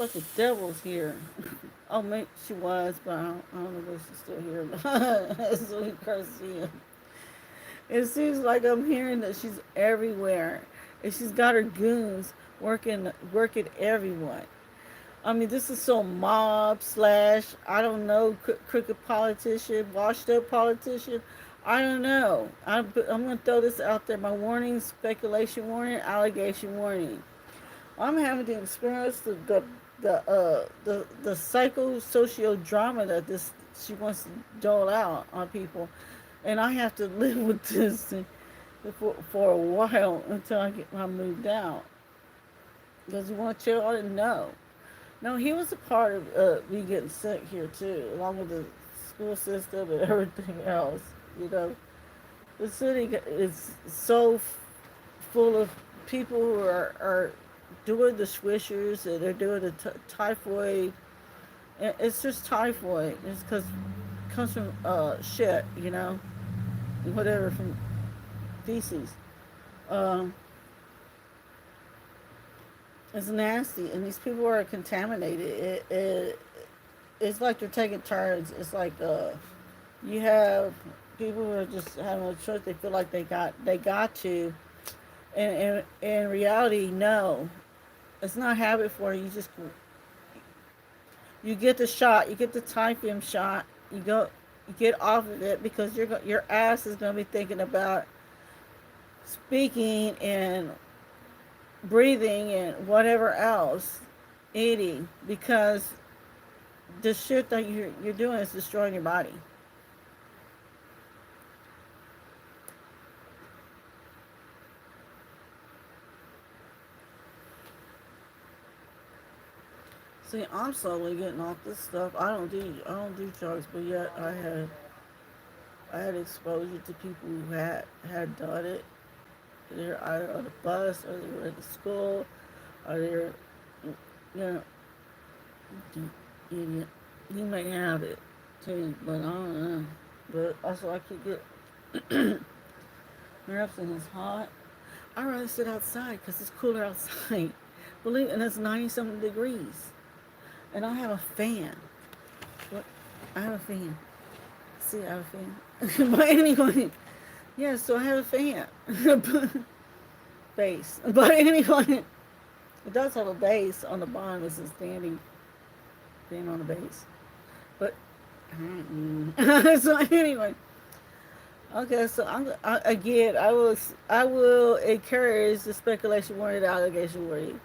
But the devil's here. Oh, maybe she was, but I don't know if she's still here. So he cursed you. It seems like I'm hearing that she's everywhere, and she's got her goons working everyone. I mean, this is so mob slash, I don't know, crooked politician, washed up politician. I don't know. I'm going to throw this out there. My warning, speculation warning, allegation warning. I'm having to experience the psychosocial drama that this she wants to dole out on people, and I have to live with this for a while until I moved out. Because you want you all to know. No, he was a part of me getting sick here too, along with the school system and everything else. You know, the city is so full of people who are doing the swishers and they're doing the typhoid. It's just typhoid. It's because it comes from shit, you know, whatever, from feces. Um, it's nasty, and these people are contaminated. It's like they're taking turns. It's like you have people who are just having a choice. They feel like they got to, and in reality, no, it's not habit for you. You get the shot, you get the typhoid shot, you get off of it because your ass is gonna be thinking about speaking and breathing and whatever else, eating, because the shit that you're doing is destroying your body. See, I'm slowly getting off this stuff. I don't do drugs, but yet I had exposure to people who had done it. They're either on the bus or they were at the school or they're, you know, idiot. He may have it too, but I don't know. But also, I keep get nerves and it's hot. I'd rather sit outside because it's cooler outside. Believe it, and it's 90 something degrees. And I have a fan. What? I have a fan. See, I have a fan. But anyway, yeah, so I have a fan. Base. But anyway, it does have a base on the bottom. It's a standing on the base. But, so anyway. Okay, so again, I will encourage the speculation warning, the allegation warning.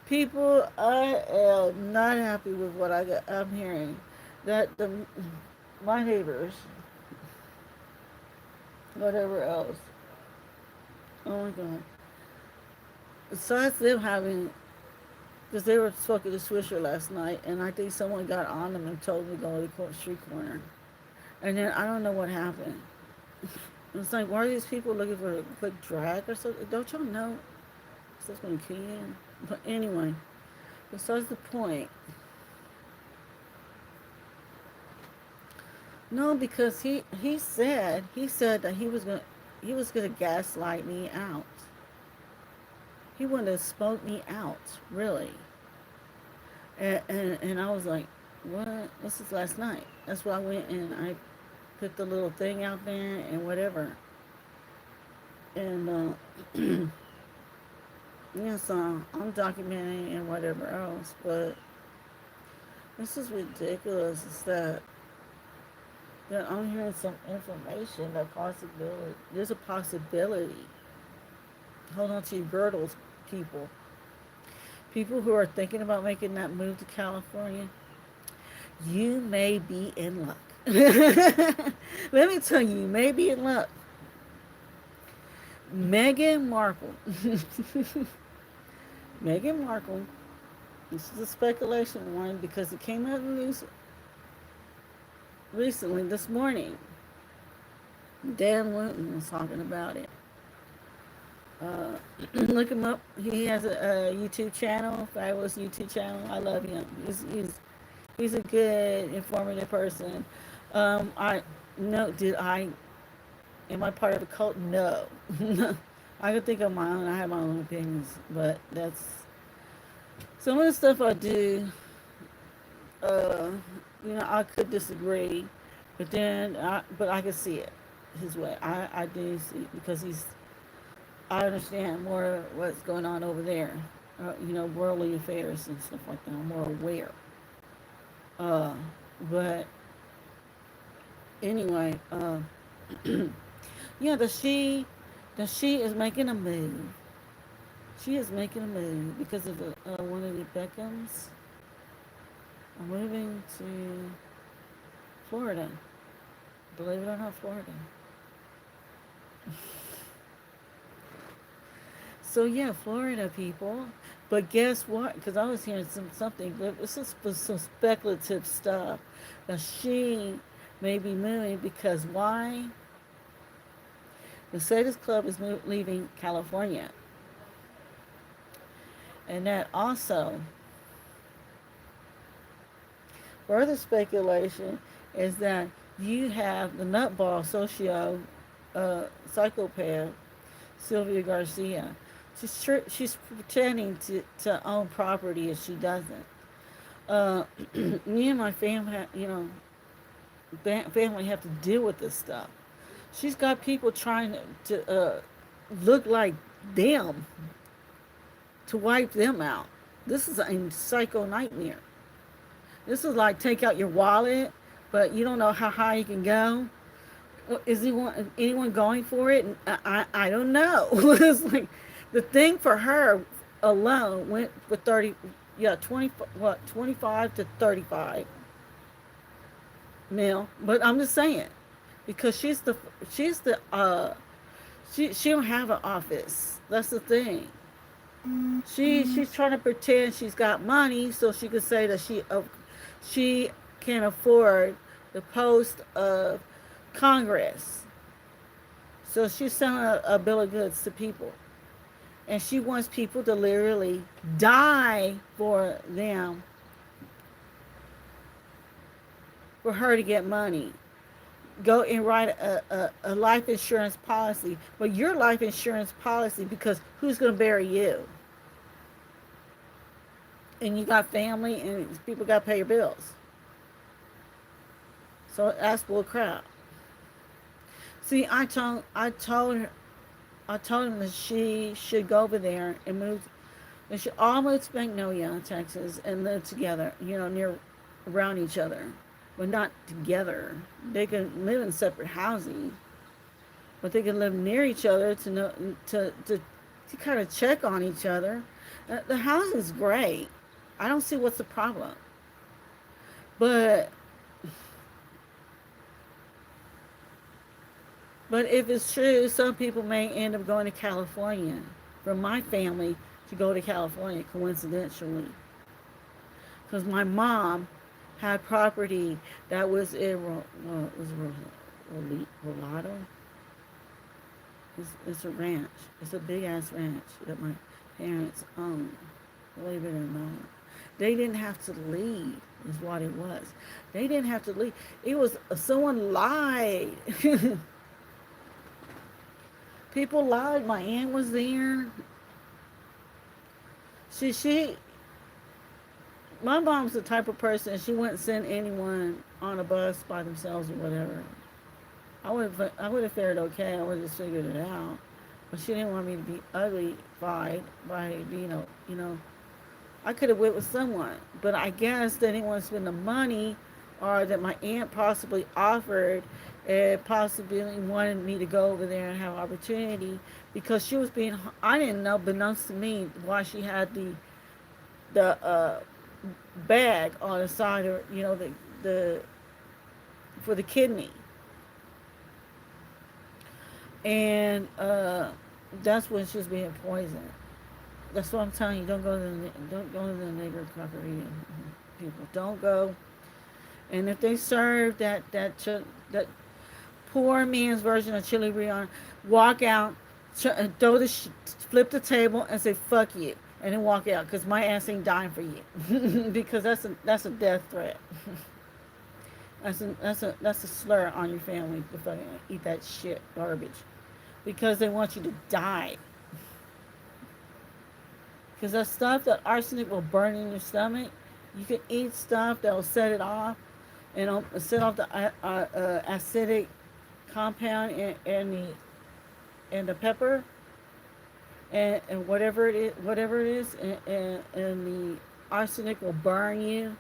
People, I am not happy with what I'm hearing. That my neighbors, whatever else. Oh my God. Besides them having, because they were smoking the Swisher last night, and I think someone got on them and told them to go to the street corner. And then I don't know what happened. It's like, why are these people looking for a quick drag or something? Don't y'all know stuff's going to kill you? But anyway, besides the point. No, because he said that he was gonna gaslight me out. He wanted to smoke me out, really. And I was like, what? This is last night. That's why I went and I put the little thing out there and whatever. And yeah, so I'm documenting and whatever else. But this is ridiculous. It's that I'm hearing some information that possibility. There's a possibility. Hold on to your girdles, people. People who are thinking about making that move to California, you may be in luck. Let me tell you, you may be in luck. Meghan Markle. Meghan Markle. This is a speculation one because it came out in the news recently this morning. Dan Wooten was talking about it. Look him up. He has a YouTube channel, fabulous YouTube channel. I love him. He's a good, informative person. I no, did I? Am I part of a cult? No. I can think of my own. I have my own opinions, but that's some of the stuff I do, uh, I could disagree, but I can see it his way. I do see, because I understand more what's going on over there. Worldly affairs and stuff like that. I'm more aware. Uh, but anyway, yeah, the she is making a move. She is making a move because of one of the Beckhams are moving to Florida. Believe it or not, Florida. So yeah, Florida people. But guess what? Because I was hearing something, but this is some speculative stuff. Now she may be moving because why? The Mercedes Club is leaving California, and that also further speculation is that you have the nutball psychopath Sylvia Garcia. She's pretending to own property if she doesn't. Me and my family, family have to deal with this stuff. She's got people trying to look like them to wipe them out. This is a psycho nightmare. This is like take out your wallet, but you don't know how high you can go. Is anyone going for it? I don't know. It's like the thing for her alone went for 25 to 35 mil. But I'm just saying, because she don't have an office. That's the thing. She's trying to pretend she's got money so she could say that she can afford the post of Congress. So she's selling a bill of goods to people. And she wants people to literally die for them, for her to get money. Go and write a life insurance policy. But your life insurance policy, because who's going to bury you? And you got family and people got to pay your bills. So that's bull crap. See, I told him that she should go over there and move. They should all move to Magnolia, Texas, and live together. Around each other, but not together. They can live in separate housing, but they can live near each other to kind of check on each other. The housing is great. I don't see what's the problem. But if it's true, some people may end up going to California. For my family to go to California, coincidentally. Because my mom had property that was in Rolado. It's a ranch. It's a big-ass ranch that my parents owned. Believe it or not. They didn't have to leave, is what it was. They didn't have to leave. It was, someone lied. People lied. My aunt was there. My mom's the type of person, she wouldn't send anyone on a bus by themselves or whatever. I would have fared okay. I would have just figured it out. But she didn't want me to be uglified by being I could have went with someone. But I guess they didn't want to spend the money, or that my aunt possibly offered and possibly wanted me to go over there and have opportunity, because she was being, I didn't know, beknownst to me, why she had the bag on the side of, the for the kidney. And that's when she was being poisoned. That's what I'm telling you. Don't go to the neighbor crockery people. Don't go. And if they serve that poor man's version of chili relleno, walk out, flip the table, and say "fuck you," and then walk out, because my ass ain't dying for you, because that's a death threat. That's a slur on your family to fucking eat that shit garbage, because they want you to die. Because that stuff, that arsenic will burn in your stomach. You can eat stuff that will set it off, and it'll set off the acidic compound in the pepper, and whatever it is, and the arsenic will burn you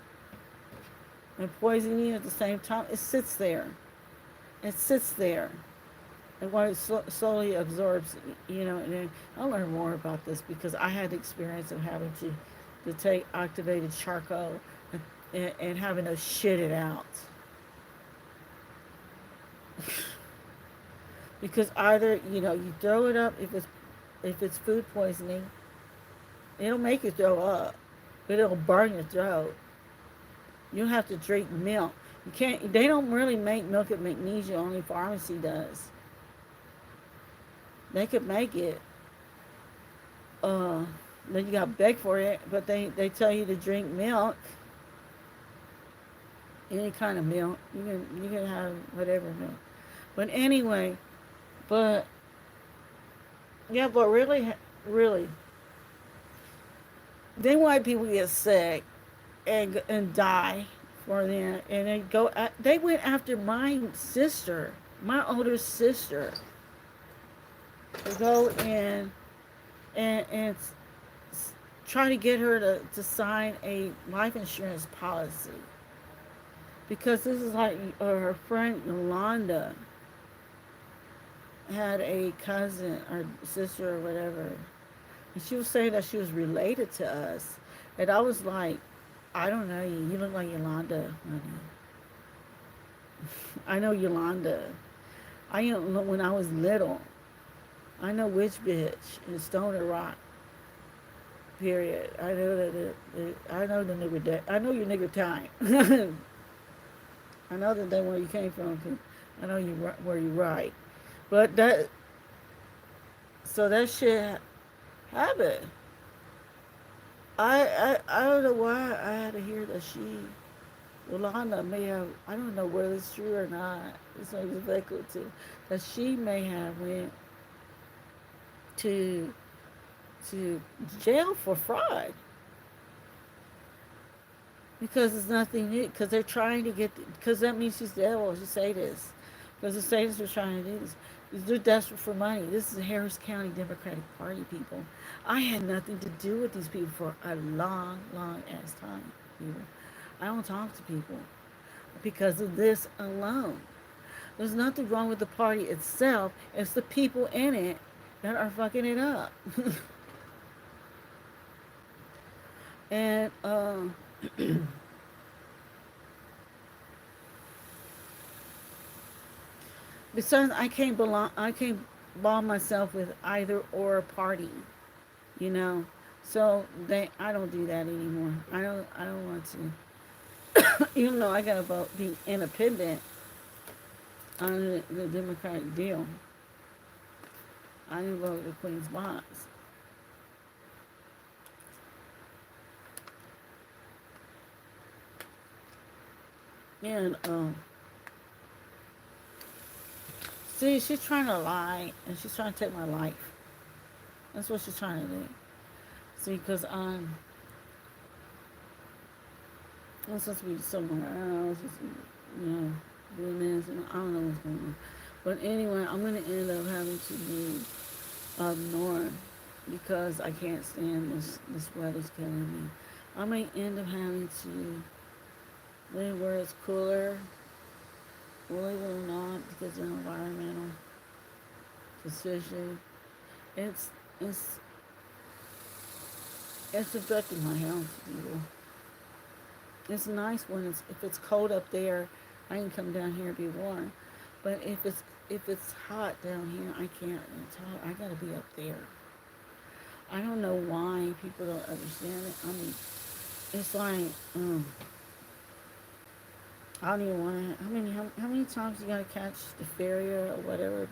and poison you at the same time. It sits there. It sits there. And what it slowly absorbs, and then I'll learn more about this because I had the experience of having to take activated charcoal and having to shit it out. Because either, you throw it up if it's food poisoning, it'll make you throw up, but it'll burn your throat. You have to drink milk. You can't. They don't really make milk of magnesia. Only pharmacy does. They could make it. Uh, then you got to beg for it. But they tell you to drink milk. Any kind of milk. You can have whatever milk. But anyway, but yeah, but really, they want people to get sick and die for them, and they went after my sister, my older sister, to go and try to get her to sign a life insurance policy, because this is like her friend Yolanda had a cousin or sister or whatever, and she was saying that she was related to us, and I was like, I don't know you. You look like Yolanda, honey. I know Yolanda. I know when I was little. I know which bitch in Stoner Rock. Period. I know I know the nigga that. I know your nigga time. I know that where you came from. I know where you right. But so that shit happened. I don't know why I had to hear that Yolanda may have, I don't know whether it's true or not, it's not speculative, that she may have went to jail for fraud, because it's nothing new, because they're trying to because that means she's devil, she's sadist, because the sadists are trying to do this. They're desperate for money. This is Harris County Democratic Party people. I had nothing to do with these people for a long, long ass time. People. I don't talk to people because of this alone. There's nothing wrong with the party itself. It's the people in it that are fucking it up. And besides, I can't bond myself with either or party, you know. So I don't do that anymore. I don't want to. Even though I gotta vote be independent on the Democratic deal, I didn't vote the Queen's box. And see, she's trying to lie, and she's trying to take my life. That's what she's trying to do. See, because I'm supposed to be somewhere else, doing this, and I don't know what's going on. But anyway, I'm going to end up having to move up north because I can't stand this weather's killing me. I may end up having to live where it's cooler, believe it or not, because of environmental decision. It's it's it's affecting my health, people. It's nice when if it's cold up there, I can come down here and be warm. But if it's hot down here, I can't. It's hot. I gotta be up there. I don't know why people don't understand it. I mean, it's like I don't even want to. How many times you gotta catch diphtheria or whatever?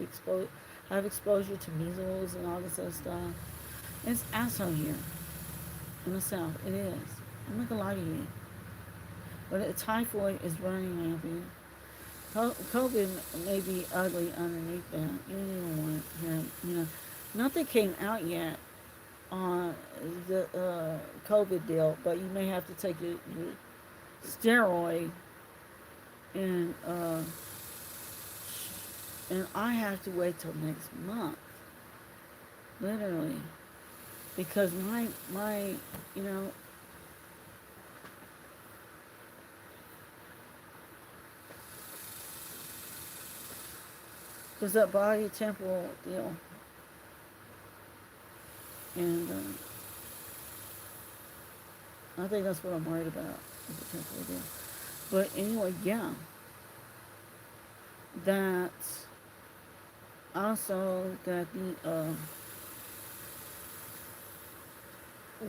Have exposure to measles and all this other stuff. It's asshole here in the south. It is. I'm not gonna lie to you. But typhoid is running rampant. COVID may be ugly underneath that. You don't even want to hear, Nothing came out yet on the COVID deal, but you may have to take your steroid, and I have to wait till next month, literally, because my you know because that body temporal deal, and I think that's what I'm worried about with the temporal deal. But anyway, yeah, that also that the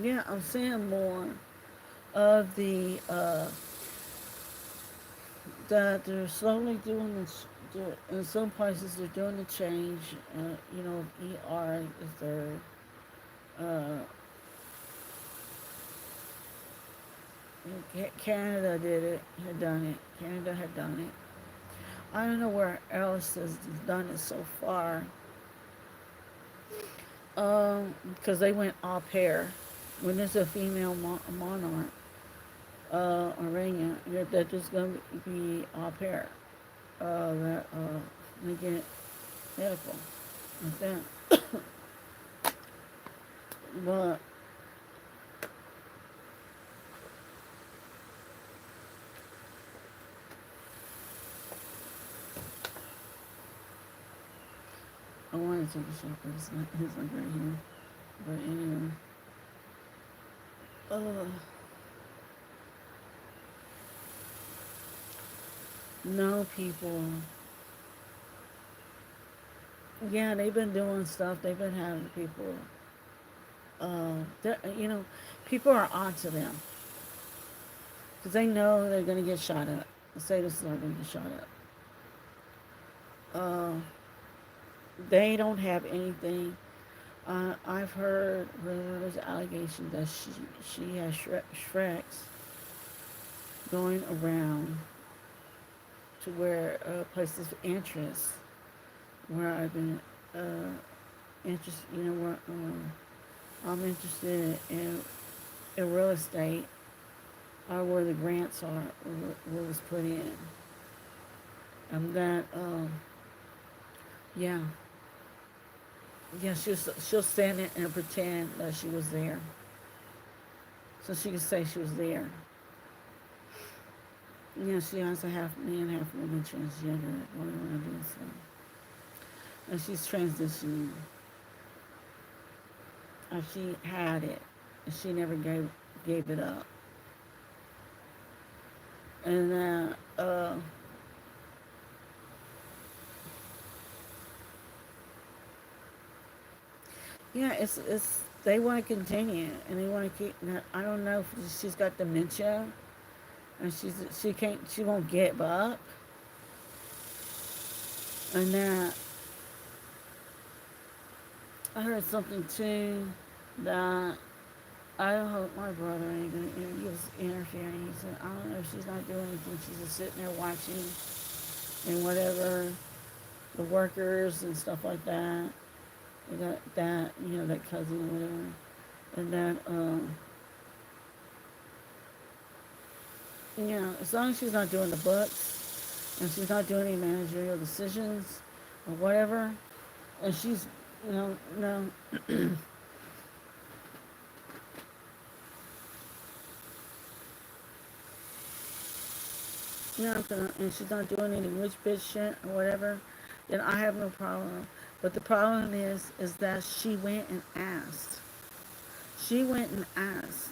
yeah, I'm seeing more of the that they're slowly doing this. In some places, they're doing the change. ER is their uh, Canada did it, had done it. Canada had done it. I don't know where else has done it so far. Because they went au pair. When there's a female monarch, Arena, they're just going to be au pair. That they get medical like that. But I wanted to take a shot, but it's like right here. But anyway, no people. Yeah, they've been doing stuff. They've been having people. You know, people are onto them because they know they're gonna get shot at. The sadists are gonna get shot at. They don't have anything. I've heard where there's an allegation that she has Shreks going around to where places of interest where I've been interested. Where I'm interested in real estate, or where the grants are, where it was put in, and that yeah. Yeah, she'll stand there and pretend that she was there, so she can say she was there. Yeah, she has a half man, half woman, transgender, going around doing stuff, and she's transitioning. She had it, and she never gave it up, and yeah, it's they want to continue, and they want to keep. I don't know if she's got dementia, and she won't get up, and I heard something too that I hope my brother ain't gonna. He was interfering. He said, I don't know if she's not doing anything. She's just sitting there watching and whatever the workers and stuff like that. That that cousin or whatever, and that as long as she's not doing the books and she's not doing any managerial decisions or whatever, and she's no. And she's not doing any rich bitch shit or whatever, then I have no problem. But the problem is that she went and asked. She went and asked,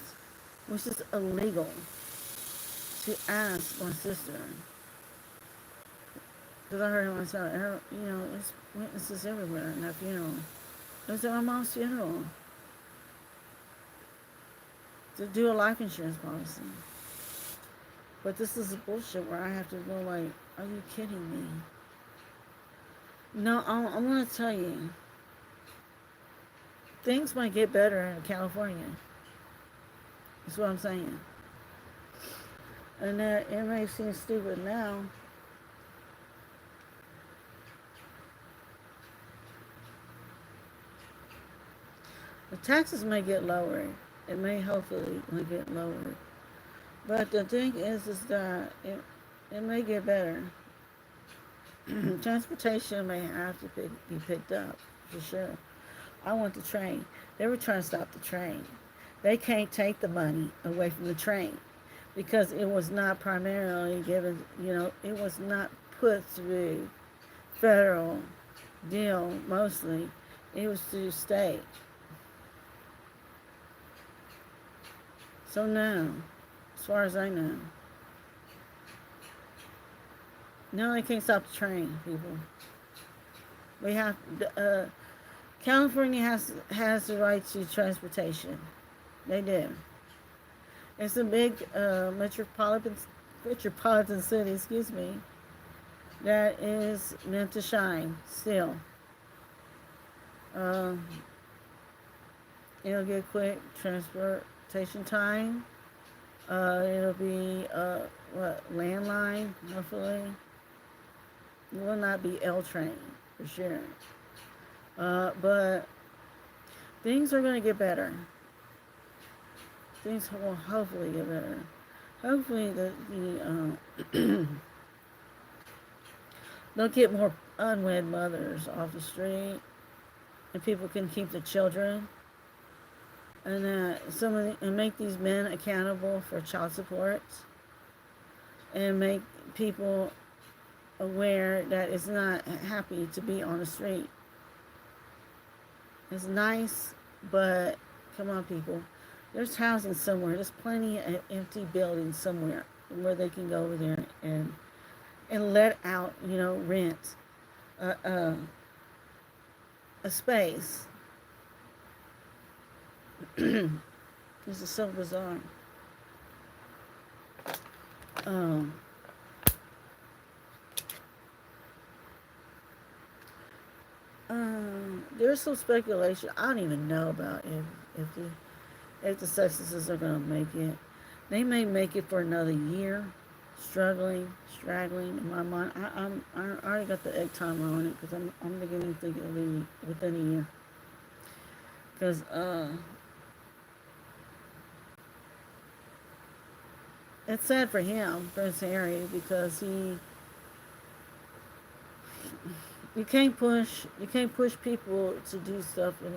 which is illegal. She asked my sister, because I heard her myself. There's witnesses everywhere in that funeral. It was at my mom's funeral to do a life insurance policy. But this is bullshit where I have to go like, are you kidding me? No, I'm going to tell you. Things might get better in California. That's what I'm saying. And that it may seem stupid now. The taxes may get lowered. It may hopefully get lowered. But the thing is that it may get better. Transportation may have to be picked up for sure. I want the train. They were trying to stop the train. They can't take the money away from the train because it was not primarily given, it was not put through federal deal mostly. It was through state. So now, as far as I know, no, they can't stop the train, people. We have California has the right to transportation. They do. It's a big metropolitan city, that is meant to shine still. It'll get quick transportation time. It'll be landline, hopefully. It will not be L train for sure. But things are going to get better. Things will hopefully get better. Hopefully they'll get more unwed mothers off the street, and people can keep the children, and and make these men accountable for child support, and make people aware that it's not happy to be on the street. It's nice, but come on, people. There's housing somewhere. There's plenty of empty buildings somewhere where they can go over there and let out, rent a space. This is so bizarre. There's some speculation. I don't even know about if the sexes are gonna make it. They may make it for another year, straggling in my mind. I already got the egg timer on it because I'm beginning to think it'll be within a year. Because it's sad for him, Prince Harry, because you can't push people to do stuff in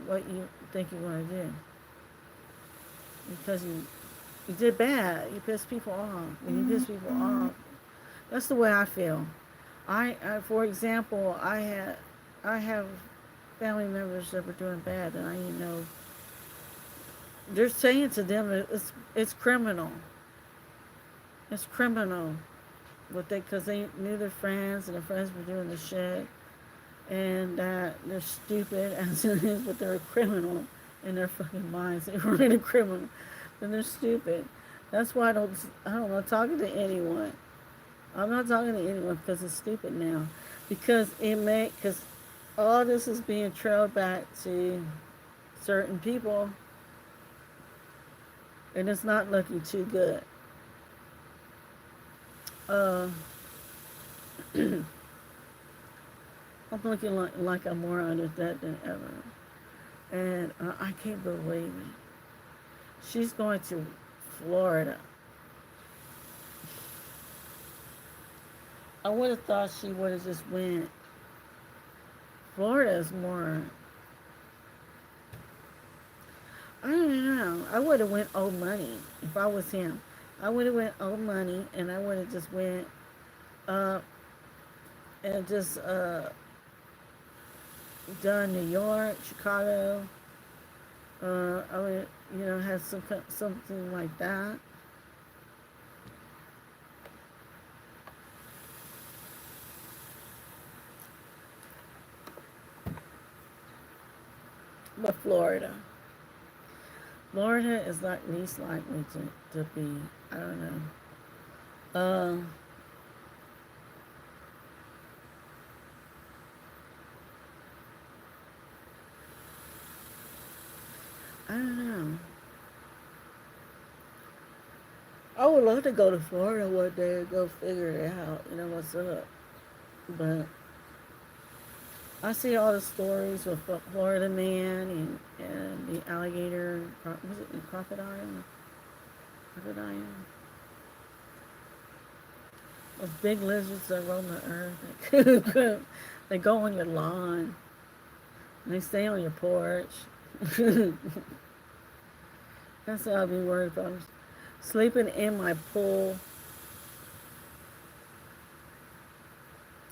what you think you want to do, because you did bad. You pissed people off. When you piss people off, that's the way I feel. For example, I have family members that were doing bad, and I know they're saying to them it's criminal. It's criminal. Because they knew their friends, and their friends were doing the shit, and they're stupid as it is, but they're a criminal in their fucking minds. They were really criminal, and they're stupid. That's why I don't want talking to anyone. I'm not talking to anyone because it's stupid now. Because all this is being trailed back to certain people, and it's not looking too good. I'm looking like I'm more under that than ever. And I can't believe it. She's going to Florida. I would have thought she would have just went. Florida is more. I don't know. I would have went old money if I was him. I would have went old money, and I would have just went and just done New York, Chicago. I would, have something like that. But Florida is not least likely to be. I don't know. I don't know. I would love to go to Florida one day and go figure it out. What's up. But I see all the stories with the Florida man and the alligator. Was it the crocodile? Crocodile. Those big lizards that roam the earth. They go on your lawn. And they stay on your porch. That's what I'll be worried about. Sleeping in my pool.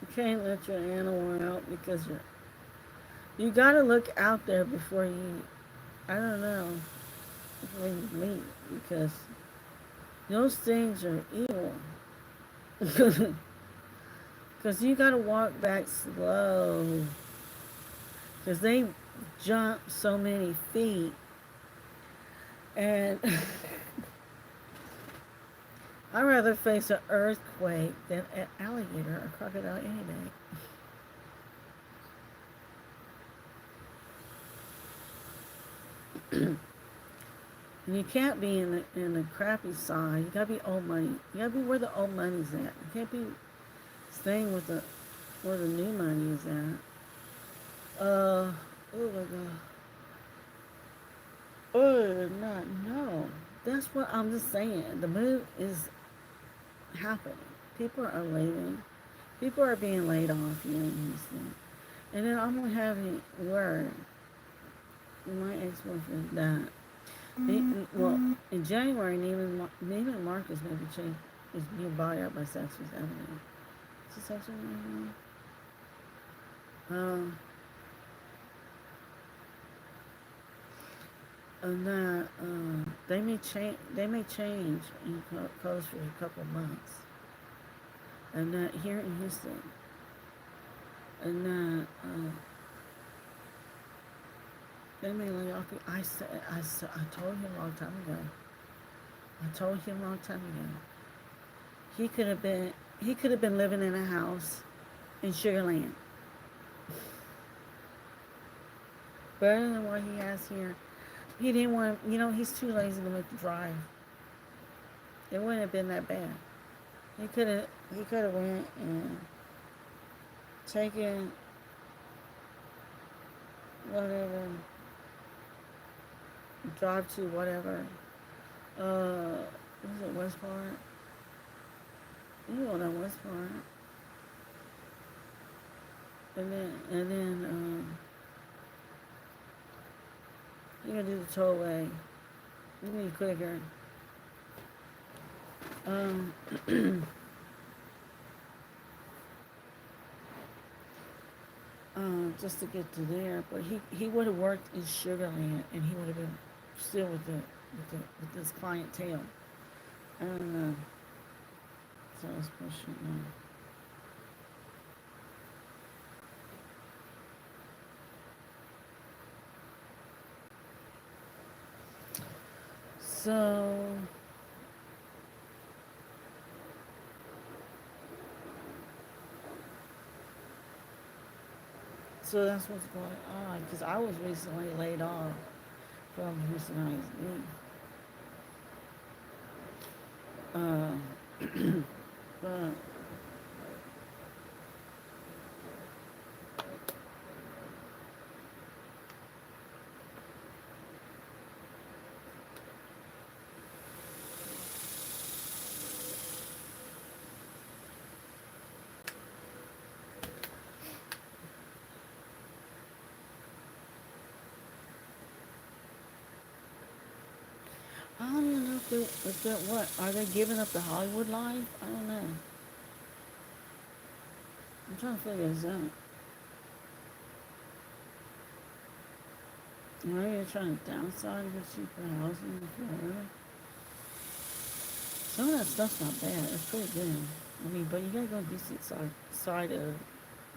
You can't let your animal out because you gotta look out there before you, I don't know, before you leave, because those things are evil. Because you gotta walk back slow. Because they jump so many feet. And I'd rather face an earthquake than an alligator or crocodile any day. And you can't be in the crappy side. You gotta be old money. You gotta be where the old money's at. You can't be staying with where the new money is at. Oh my god. Oh, not no. That's what I'm just saying. The move is happening. People are leaving. People are being laid off here in Houston. And then I'm gonna have a word. My ex-boyfriend died. Well, in January, Neiman Marcus maybe changed is being bought out by Saks Avenue. Is it Saks Avenue? And that they may change. They may change and close for a couple months. And that here in Houston. And that they may lay off. I told him a long time ago. He could have been living in a house in Sugar Land. Better than what he has here. He didn't want, he's too lazy to make the drive. It wouldn't have been that bad. He could have went and taken whatever, drive to whatever. Was it West Park? You know that West Park. And then you're gonna do the tollway. It's gonna be quicker. Just to get to there, but he would have worked in Sugar Land, and he would have been still with this clientele. I don't know. So I was pushing now. So that's what's going on. Because I was recently laid off from Houston ISD. But I don't even know if they're what? Are they giving up the Hollywood life? I don't know. I'm trying to figure this out. Maybe they're trying to downsize to get cheaper housing in Florida. Some of that stuff's not bad. It's pretty good. I mean, but you gotta go decent side of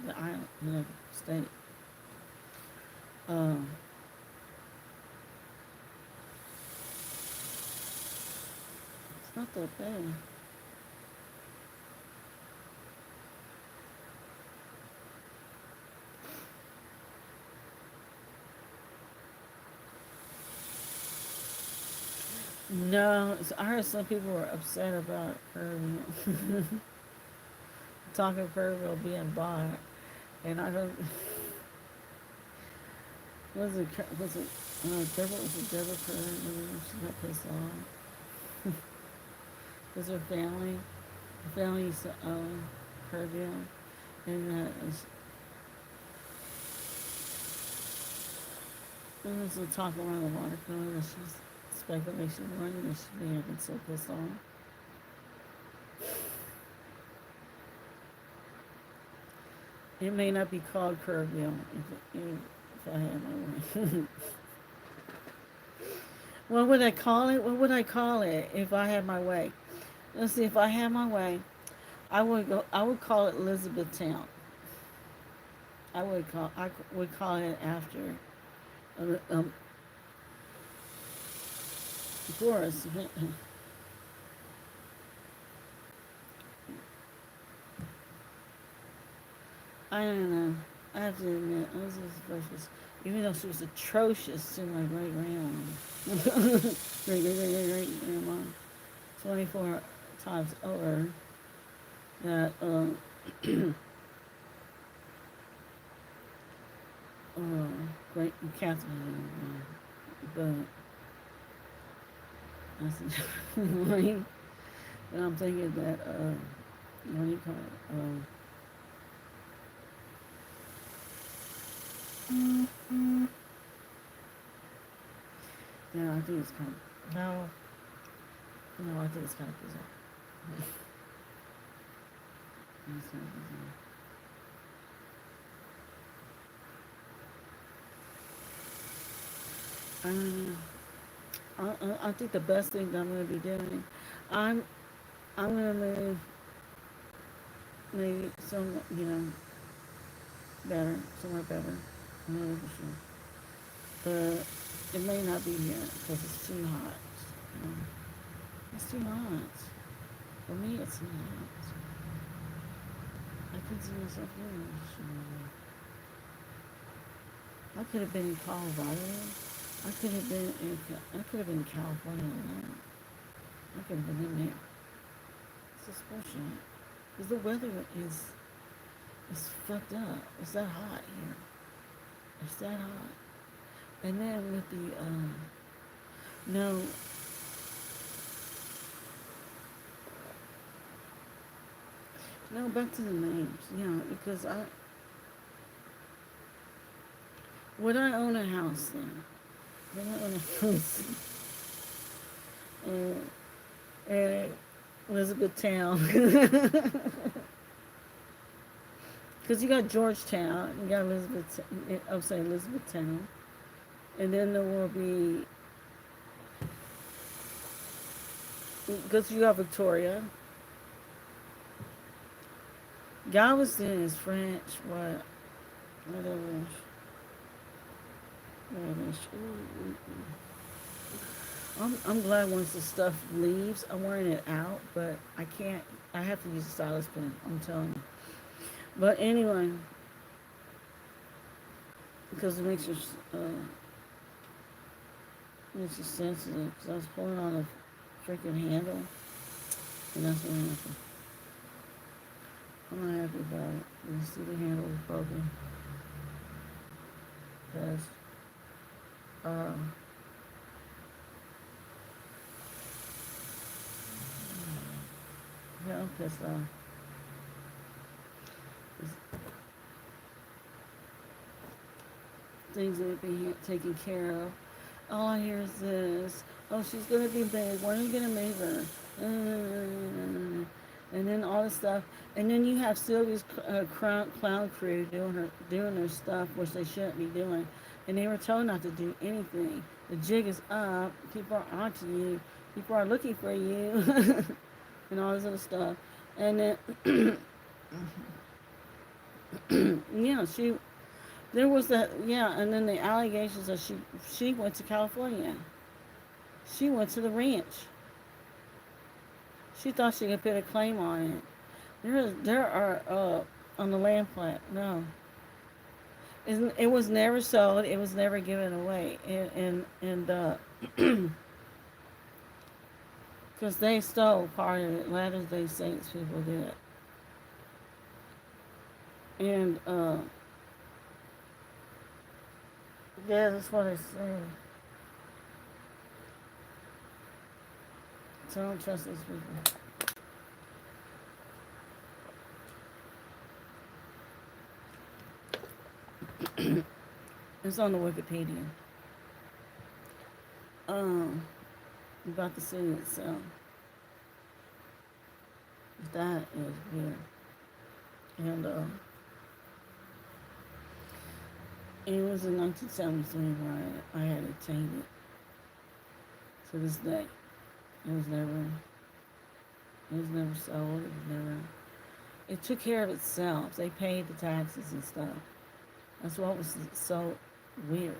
the island, state. It's not that bad. No, I heard some people were upset about Taco Kerrville being bought, and I don't. Was it Deborah? Was it Deborah Kerr? She got pissed off. Was her family? Her family used to curb him, and there was a talk around the water cooler that she's speculation running that she may have been so pissed off. It may not be called curveball if I had my way. What would I call it? What would I call it if I had my way? Let's see. If I had my way, I would go. I would call it Elizabethtown. I would call it after Forrest. I don't know. I have to admit, I was suspicious. Even though she was atrocious to my great grandma. Great grandma. 24 times over that, great Catherine. But, that's right. But I'm thinking that, what do you call it? Yeah, I think it's kind of no. I think it's kind of bizarre. It's kind of bizarre. I think the best thing that I'm going to be doing, I'm I'm going to move maybe better, somewhere better. I'm not really sure. But it may not be here because it's too hot. You know? It's too hot. For me, it's too hot. I can see myself here. I could have been in Colorado. I could have been in California. I could have been in there. It's just bullshit. Because the weather is fucked up. It's that hot here. It's that hot. And then with the no. No, back to the names. Yeah, because would I own a house then? Would I own a house? Elizabethtown. Because you got Georgetown, you got Elizabethtown. And then there will be, because you got Victoria. Galveston is French, whatever. I'm glad once the stuff leaves, I'm wearing it out, but I can't, I have to use a stylus pen, I'm telling you. But anyway, because it makes you sensitive, because I was pulling on a freaking handle, and that's what happened. I'm not happy about it. You see the handle is broken. Because, yeah, I'm pissed off. Things that are being taken care of. All I hear is this. Oh, she's going to be big. When are you going to move her? And then all this stuff. And then you have Sylvia's clown crew doing their stuff, which they shouldn't be doing. And they were told not to do anything. The jig is up. People are onto you. People are looking for you. And all this other stuff. And then, yeah, there was that, yeah, and then the allegations that she went to California. She went to the ranch. She thought she could put a claim on it. There are on the land plat. No, it was never sold. It was never given away, and because they stole part of it. Latter-day Saints people did, and Yeah, that's what I say. So I don't trust these people. It's on the Wikipedia. Um, about the city itself. That is weird. And it was in 1973 where I had attained it. To this day, it was never, it was never sold. It was never. It took care of itself. They paid the taxes and stuff. That's what was so weird.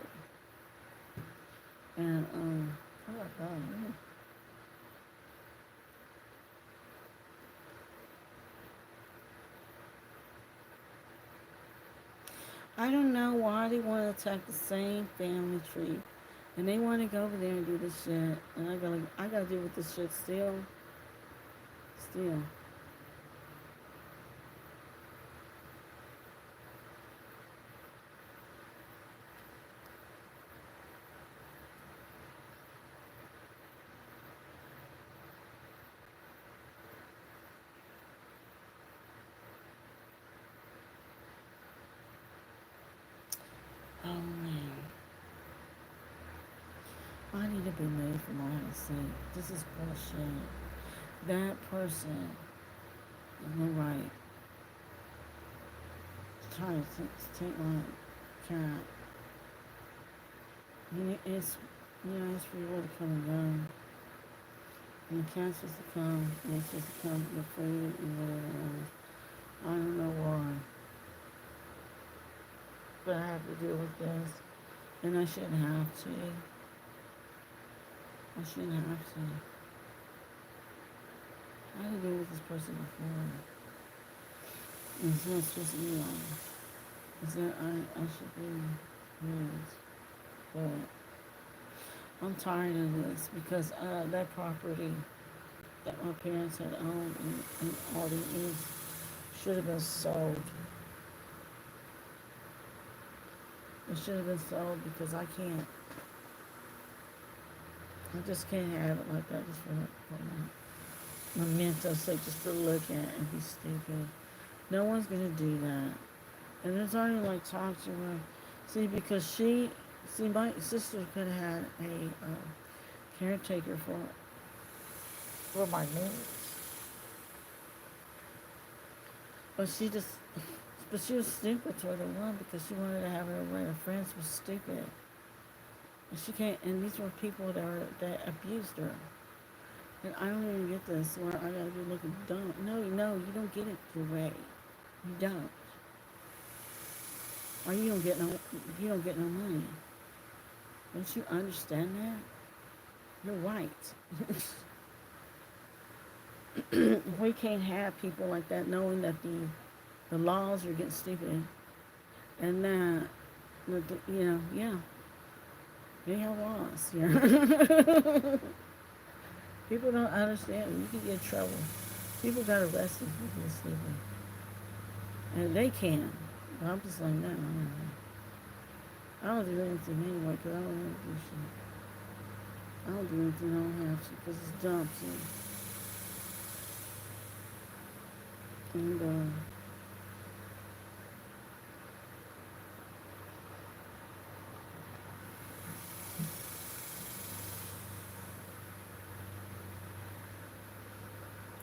And oh my God. I don't know why they want to attack the same family tree, and they want to go over there and do this shit, and I gotta deal with this shit still. Oh man, I need to be made from all I see. This is bullshit. That person has no right to try to take my cat. It's for you to come and go. And the cat's supposed to come, and it's supposed to come with food and whatever else. I don't know why, but I have to deal with this, and I shouldn't have to. I shouldn't have to. I had to deal with this person before. And it's not supposed to be like. It's that I should be used. But I'm tired of this because that property that my parents had owned in all these years should have been sold. It should have been sold because I can't. I just can't have it like that just for my mental sake, just to look at and be stupid. No one's gonna do that. And there's already like talk to her. See, because my sister could have had a caretaker for my niece, but she was stupid toward the one because she wanted to have her away. Her friends were stupid, and she can't. And these were people that abused her. And I don't even get this where I gotta be looking dumb. No, you don't get it your way. You don't. Or you don't get no money. Don't you understand that? You're white. We can't have people like that knowing that the laws are getting stupid and that yeah, they have laws. Yeah. People don't understand. You can get in trouble. People got arrested for being stupid. And they can. But I'm just like, no. I don't do anything anyway because I don't want to do shit. I don't do anything I don't have to because it's dumb shit. And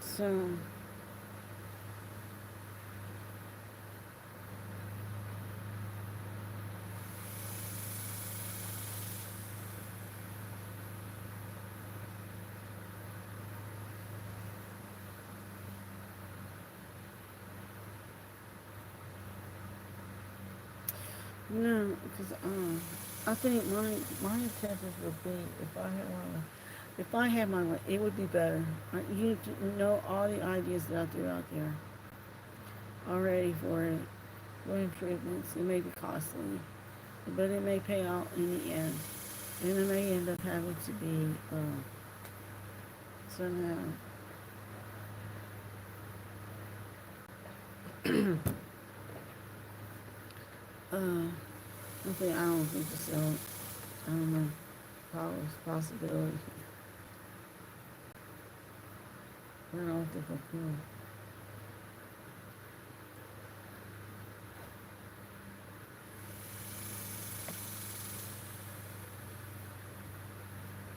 so no, because I think my intentions would be if I had my way, it would be better. You know all the ideas that I threw out there already for it, for improvements. It may be costly, but it may pay out in the end, and it may end up having to be somehow. uh, I don't think so. I don't know. Possibility. I don't think I could.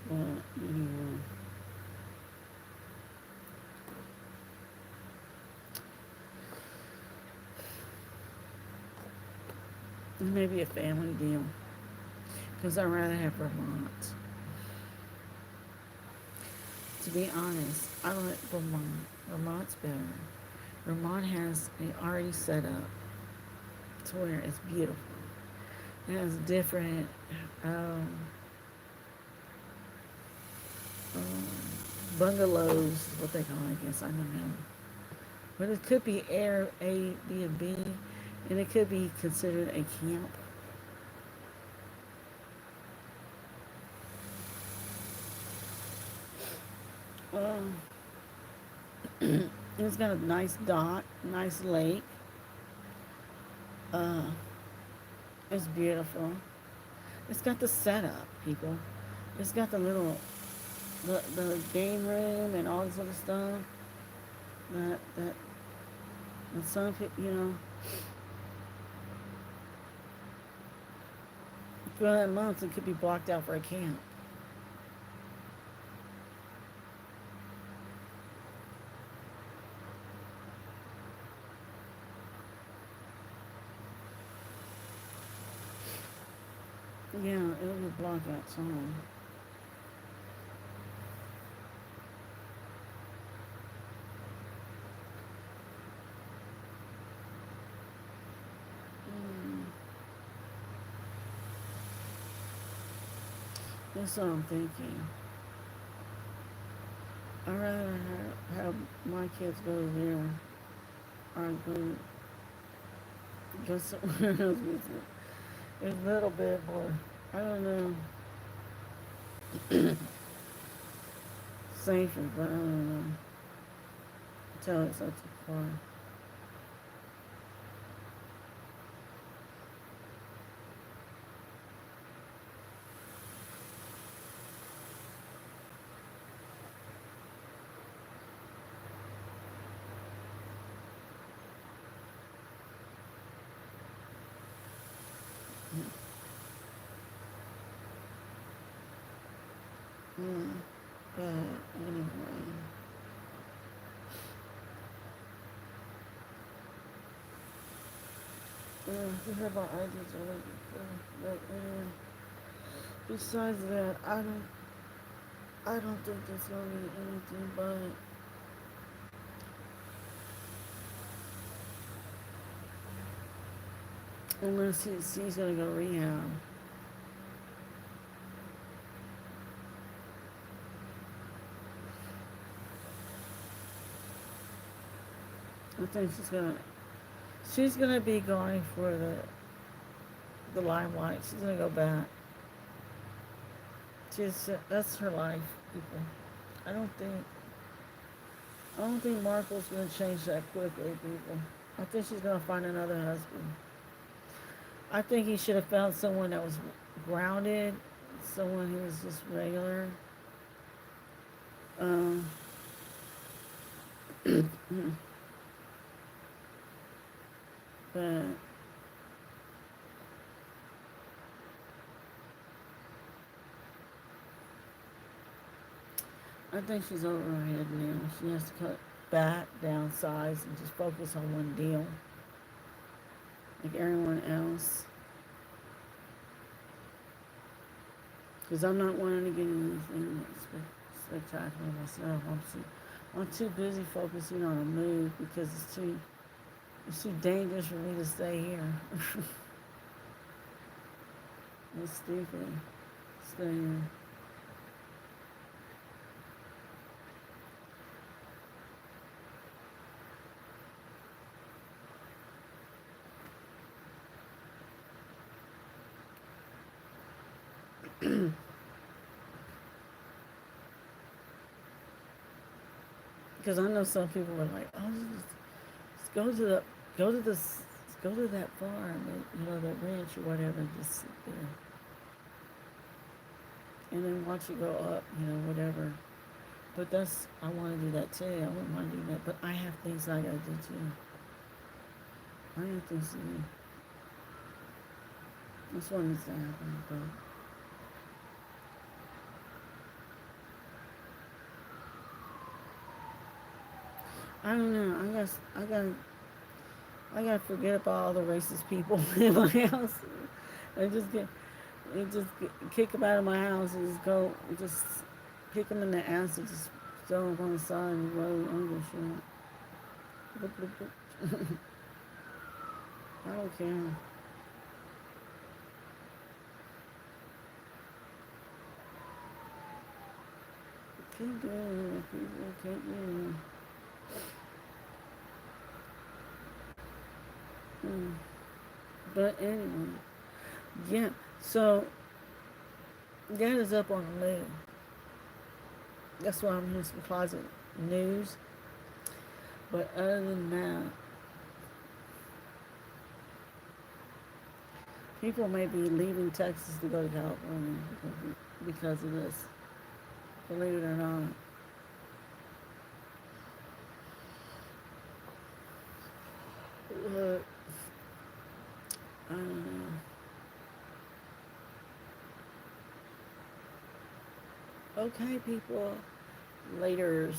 But anyway. Maybe a family deal. Because I'd rather have Vermont. To be honest, I like Vermont. Vermont's better. Vermont has it already set up to where it's beautiful. It has different um, um, bungalows, what they call it, I guess, I don't know. But it could be Airbnb, and it could be considered a camp. Um, it's got a nice dock, nice lake. Uh, it's beautiful. It's got the setup, people. It's got the game room and all this other stuff. That and some people, for that month it could be blocked out for a camp. Yeah, it'll be blocked out some. Mm, that's what I'm thinking. I'd rather have my kids go there or go somewhere else with it. It's a little bit more, I don't know, safer, but I don't know. Until it's up too far. Mm, but anyway, yeah, we have our ideas already. But besides that, I don't think there's gonna be anything but unless he's gonna go rehab. I think she's gonna be going for the limelight. She's gonna go back. That's her life, people. I don't think I don't think Marco's gonna change that quickly, people. I think she's gonna find another husband. I think he should have found someone that was grounded, someone who was just regular. Um, but I think she's over her head now. She has to cut back, downsize, and just focus on one deal, like everyone else. Because I'm not wanting to get anything spectacular myself. I'm too busy focusing on a move because it's too dangerous for me to stay here. It's stupid. Stay here. Because I know some people are like, oh, just go to the go to the go to that farm, that ranch or whatever, and just sit there. And then watch it go up, whatever. But I want to do that too. I wouldn't want to do that. But I have things I got to do too. I have things to do. That's what needs to happen. But I don't know. I gotta forget about all the racist people in my house. And kick them out of my house and just kick them in the ass and just throw them on the side of the road. I don't give a shit. I don't care. Keep doing it, people. Keep doing it. But anyway, yeah. So that is up on the lid. That's why I'm here some closet news. But other than that, people may be leaving Texas to go to California because of this. Believe it or not. But, I don't know. Okay, people. Laters.